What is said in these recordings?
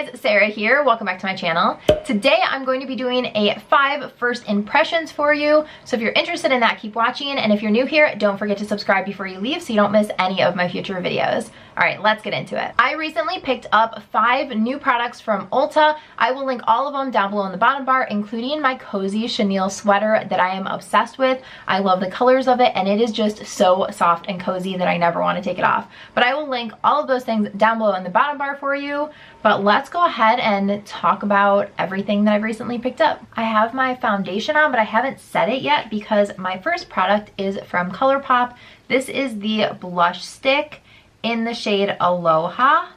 guys, Sarah here. Welcome back to my channel. Today I'm going to be doing a 5 first impressions for you. So if you're interested in that, keep watching. And if you're new here, don't forget to subscribe before you leave so you don't miss any of my future videos. All right, let's get into it. I recently picked up 5 new products from ULTA. I will link all of them down below in the bottom bar, including my cozy chenille sweater that I am obsessed with. I love the colors of it and it is just so soft and cozy that I never want to take it off. But I will link all of those things down below in the bottom bar for you. But let's go ahead and talk about everything that I've recently picked up. I have my foundation on, but I haven't set it yet because my first product is from Colourpop. This is the blush stick in the shade Aloha.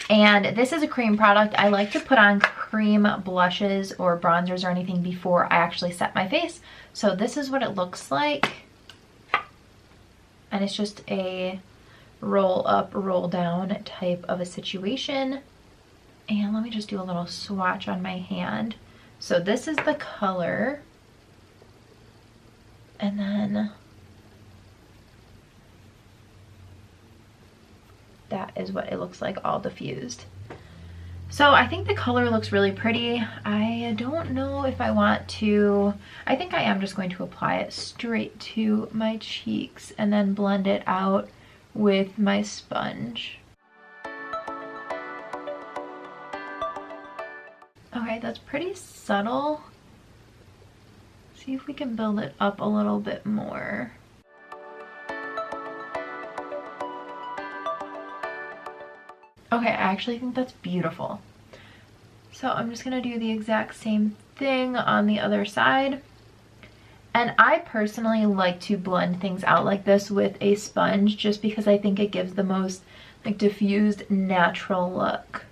And this is a cream product. I like to put on cream blushes or bronzers or anything before I actually set my face. So this is what it looks like. And it's just a roll up, roll down type of a situation. And let me just do a little swatch on my hand. So this is the color. And then that is what it looks like all diffused. So I think the color looks really pretty. I don't know if I want to, I think I am just going to apply it straight to my cheeks and then blend it out with my sponge. Okay, that's pretty subtle. See if we can build it up a little bit more. Okay, I actually think that's beautiful. So I'm just gonna do the exact same thing on the other side. And I personally like to blend things out like this with a sponge just because I think it gives the most like diffused natural look.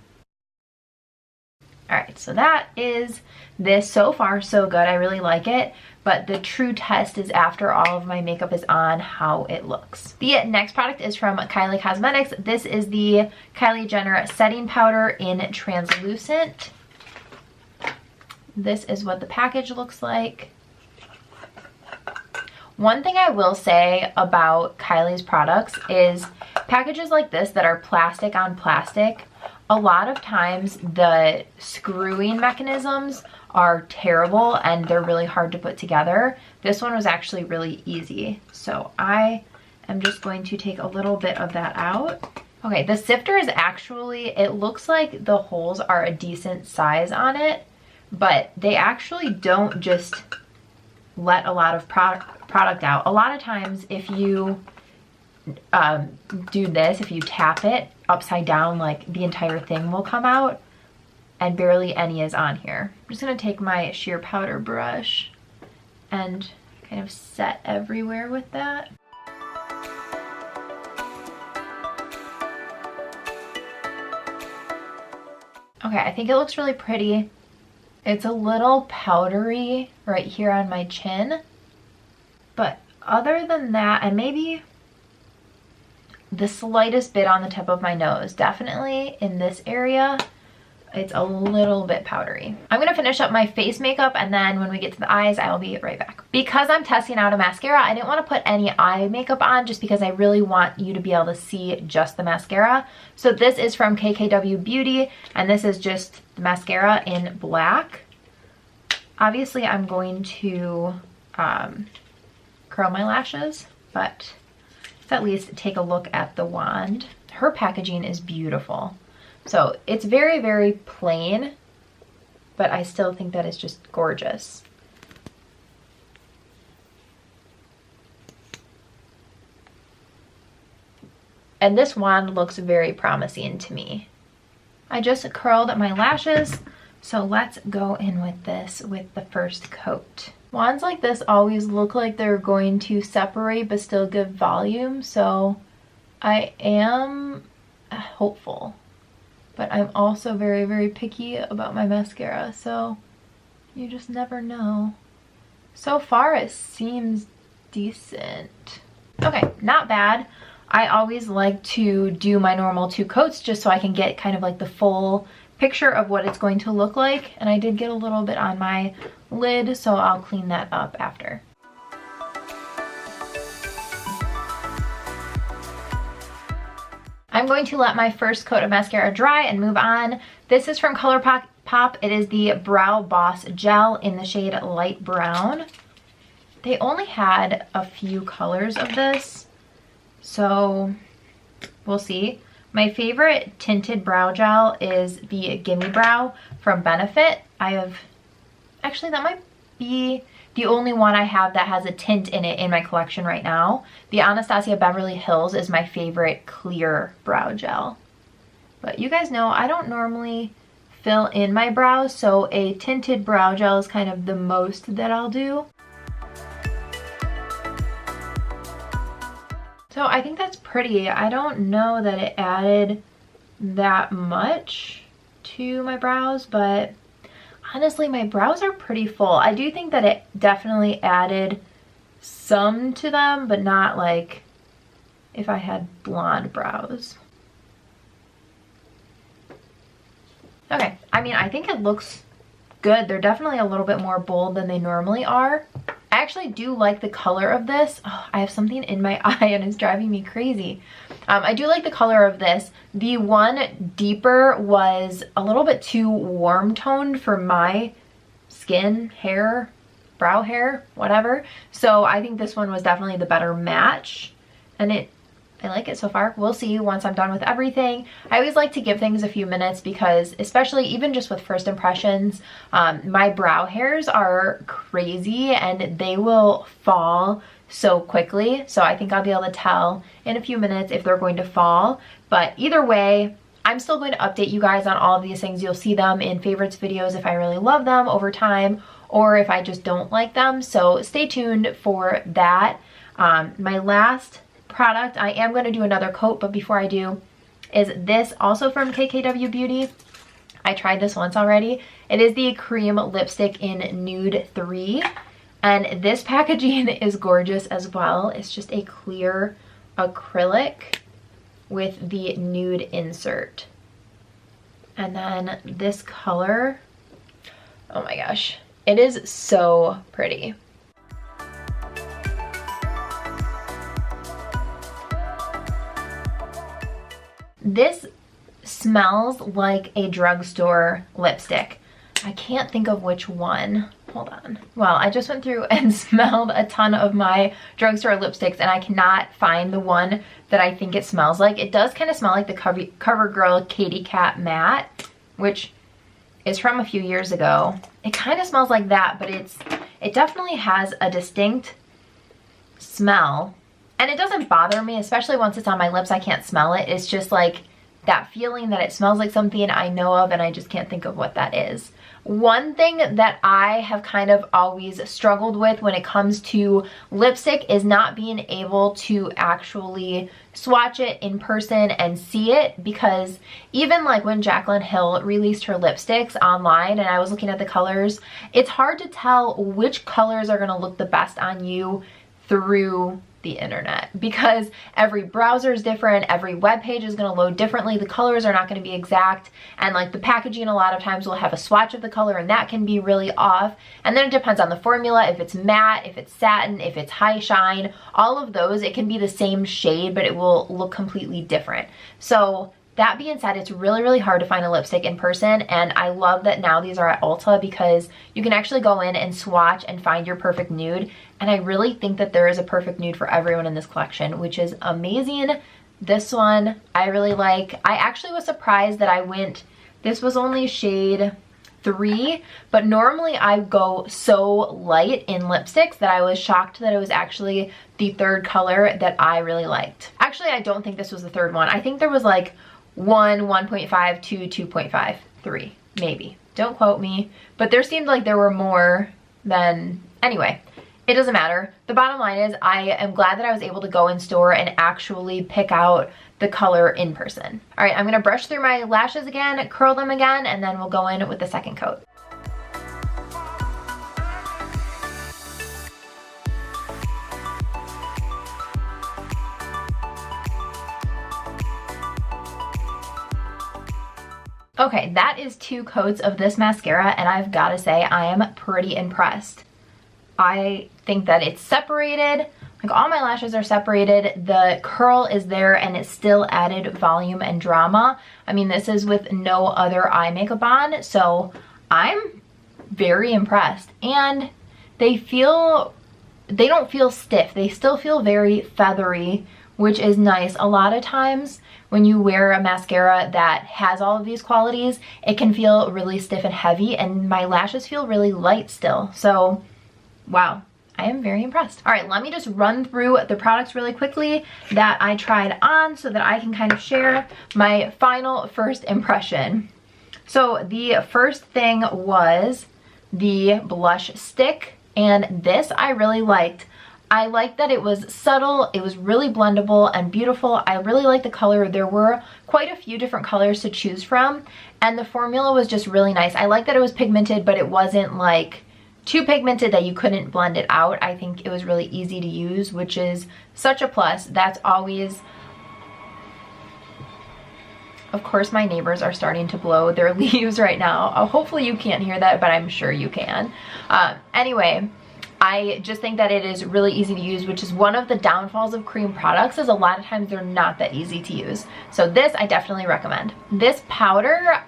Alright, so that is this. So far so good. I really like it. But the true test is after all of my makeup is on, how it looks. The next product is from Kylie Cosmetics. This is the Kylie Jenner setting powder in translucent. This is what the package looks like. One thing I will say about Kylie's products is packages like this that are plastic on plastic, a lot of times the screwing mechanisms are terrible and they're really hard to put together. This one was actually really easy. So I am just going to take a little bit of that out. Okay, the sifter is actually, it looks like the holes are a decent size on it, but they actually don't just let a lot of product out. A lot of times if you do this, if you tap it upside down, like the entire thing will come out and barely any is on here. I'm just gonna take my sheer powder brush and kind of set everywhere with that. Okay, I think it looks really pretty. It's a little powdery right here on my chin, but other than that, and maybe the slightest bit on the tip of my nose, definitely in this area, it's a little bit powdery. I'm gonna finish up my face makeup and then when we get to the eyes, I'll be right back. Because I'm testing out a mascara, I didn't want to put any eye makeup on just because I really want you to be able to see just the mascara. So this is from KKW Beauty and this is just the mascara in black. Obviously, I'm going to curl my lashes, but let's at least take a look at the wand. Her packaging is beautiful. So it's very, very plain, but I still think that it's just gorgeous. And this wand looks very promising to me. I just curled my lashes, so let's go in with this with the first coat. Wands like this always look like they're going to separate but still give volume, so I am hopeful. But I'm also very, very picky about my mascara, so you just never know. So far, it seems decent. Okay, not bad. I always like to do my normal 2 coats just so I can get kind of like the full picture of what it's going to look like. And I did get a little bit on my lid, so I'll clean that up after. I'm going to let my first coat of mascara dry and move on. This is from Colourpop. It is the Brow Boss Gel in the shade Light Brown. They only had a few colors of this, so we'll see. My favorite tinted brow gel is the Gimme Brow from Benefit. Actually, that might be the only one I have that has a tint in it in my collection right now. The Anastasia Beverly Hills is my favorite clear brow gel. But you guys know I don't normally fill in my brows, so a tinted brow gel is kind of the most that I'll do. So I think that's pretty. I don't know that it added that much to my brows, but honestly, my brows are pretty full. I do think that it definitely added some to them, but not like if I had blonde brows. Okay, I mean, I think it looks good. They're definitely a little bit more bold than they normally are. I actually do like the color of this. Oh, I have something in my eye and it's driving me crazy. I do like the color of this. The one deeper was a little bit too warm toned for my skin, hair, brow hair, whatever. So I think this one was definitely the better match. And I like it so far. We'll see once I'm done with everything. I always like to give things a few minutes because, especially even just with first impressions, my brow hairs are crazy and they will fall so quickly. So I think I'll be able to tell in a few minutes if they're going to fall. But either way, I'm still going to update you guys on all of these things. You'll see them in favorites videos if I really love them over time or if I just don't like them. So stay tuned for that. My last product, I am going to do another coat, but before I do, is this also from KKW Beauty. I tried this once already. It is the cream lipstick in Nude 3, and this packaging is gorgeous as well. It's just a clear acrylic with the nude insert. And then this color, oh my gosh, it is so pretty. This smells like a drugstore lipstick. I can't think of which one. Hold on. Well, I just went through and smelled a ton of my drugstore lipsticks and I cannot find the one that I think it smells like. It does kind of smell like the CoverGirl Katy Kat Matte, which is from a few years ago. It kind of smells like that, but it definitely has a distinct smell. And it doesn't bother me, especially once it's on my lips. I can't smell it. It's just like that feeling that it smells like something I know of and I just can't think of what that is. One thing that I have kind of always struggled with when it comes to lipstick is not being able to actually swatch it in person and see it, because even like when Jaclyn Hill released her lipsticks online and I was looking at the colors, it's hard to tell which colors are going to look the best on you through the internet, because every browser is different, every web page is going to load differently, the colors are not going to be exact, and like the packaging a lot of times will have a swatch of the color and that can be really off. And then it depends on the formula, if it's matte, if it's satin, if it's high shine, all of those, it can be the same shade but it will look completely different. So that being said, it's really, really hard to find a lipstick in person, and I love that now these are at Ulta because you can actually go in and swatch and find your perfect nude, and I really think that there is a perfect nude for everyone in this collection, which is amazing. This one I really like. I actually was surprised that this was only shade 3, but normally I go so light in lipsticks that I was shocked that it was actually the third color that I really liked. Actually, I don't think this was the third one. I think there was like 1, 1.5, 2, 2.5, 3, maybe. Don't quote me, but there seemed like there were more than, anyway, it doesn't matter. The bottom line is I am glad that I was able to go in store and actually pick out the color in person. All right, I'm gonna brush through my lashes again, curl them again, and then we'll go in with the second coat. Okay, that is 2 coats of this mascara, and I've got to say I am pretty impressed. I think that it's separated Like all my lashes are separated, the curl is there, and it still added volume and drama. I mean, this is with no other eye makeup on, so I'm very impressed. And they don't feel stiff. They still feel very feathery, which is nice. A lot of times when you wear a mascara that has all of these qualities, it can feel really stiff and heavy, and my lashes feel really light still. So, wow. I am very impressed. All right, let me just run through the products really quickly that I tried on so that I can kind of share my final first impression. So the first thing was the blush stick, and this I really liked. I liked that it was subtle, it was really blendable and beautiful. I really liked the color. There were quite a few different colors to choose from, and the formula was just really nice. I liked that it was pigmented, but it wasn't like too pigmented that you couldn't blend it out. I think it was really easy to use, which is such a plus. That's always... Of course, my neighbors are starting to blow their leaves right now. Hopefully you can't hear that, but I'm sure you can. Anyway, I just think that it is really easy to use, which is one of the downfalls of cream products, is a lot of times they're not that easy to use. So this I definitely recommend. This powder,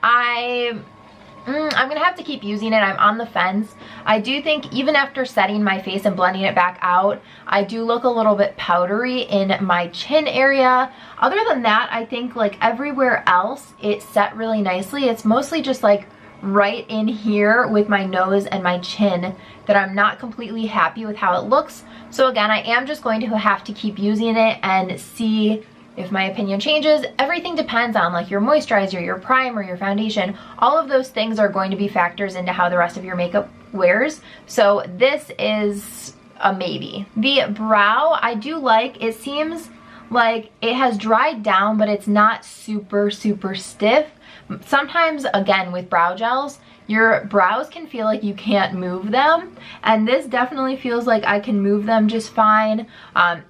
I'm gonna have to keep using it. I'm on the fence. I do think even after setting my face and blending it back out, I do look a little bit powdery in my chin area. Other than that, I think like everywhere else, it set really nicely. It's mostly just like right in here with my nose and my chin that I'm not completely happy with how it looks. So again, I am just going to have to keep using it and see if my opinion changes. Everything depends on like your moisturizer, your primer, your foundation. All of those things are going to be factors into how the rest of your makeup wears. So this is a maybe. The brow, I do like. It seems like it has dried down, but it's not super, super stiff. Sometimes, again, with brow gels, your brows can feel like you can't move them, and this definitely feels like I can move them just fine.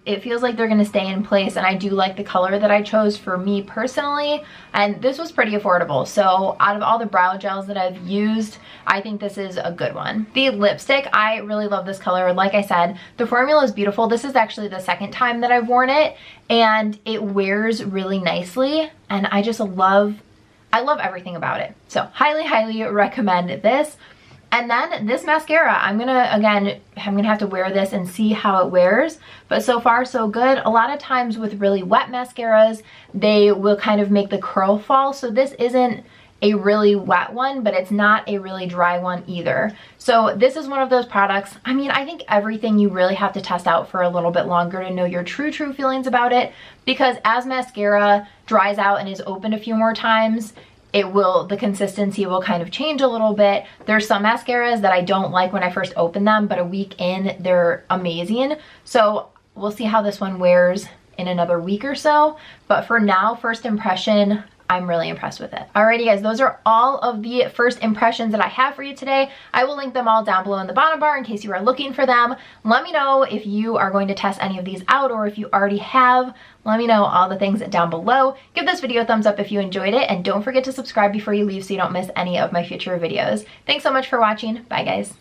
It feels like they're gonna stay in place, and I do like the color that I chose for me personally, and this was pretty affordable. So out of all the brow gels that I've used, I think this is a good one. The lipstick, I really love this color. Like I said, the formula is beautiful. This is actually the second time that I've worn it, and it wears really nicely, and I just love everything about it. So highly, highly recommend this. And then this mascara, I'm gonna have to wear this and see how it wears, but so far so good. A lot of times with really wet mascaras, they will kind of make the curl fall. So this isn't a really wet one, but it's not a really dry one either. So this is one of those products. I mean, I think everything you really have to test out for a little bit longer to know your true feelings about it, because as mascara dries out and is opened a few more times, the consistency will kind of change a little bit. There's some mascaras that I don't like when I first open them, but a week in, they're amazing. So we'll see how this one wears in another week or so. But for now, first impression, I'm really impressed with it. Alrighty guys, those are all of the first impressions that I have for you today. I will link them all down below in the bottom bar in case you are looking for them. Let me know if you are going to test any of these out, or if you already have. Let me know all the things down below. Give this video a thumbs up if you enjoyed it, and don't forget to subscribe before you leave so you don't miss any of my future videos. Thanks so much for watching. Bye guys.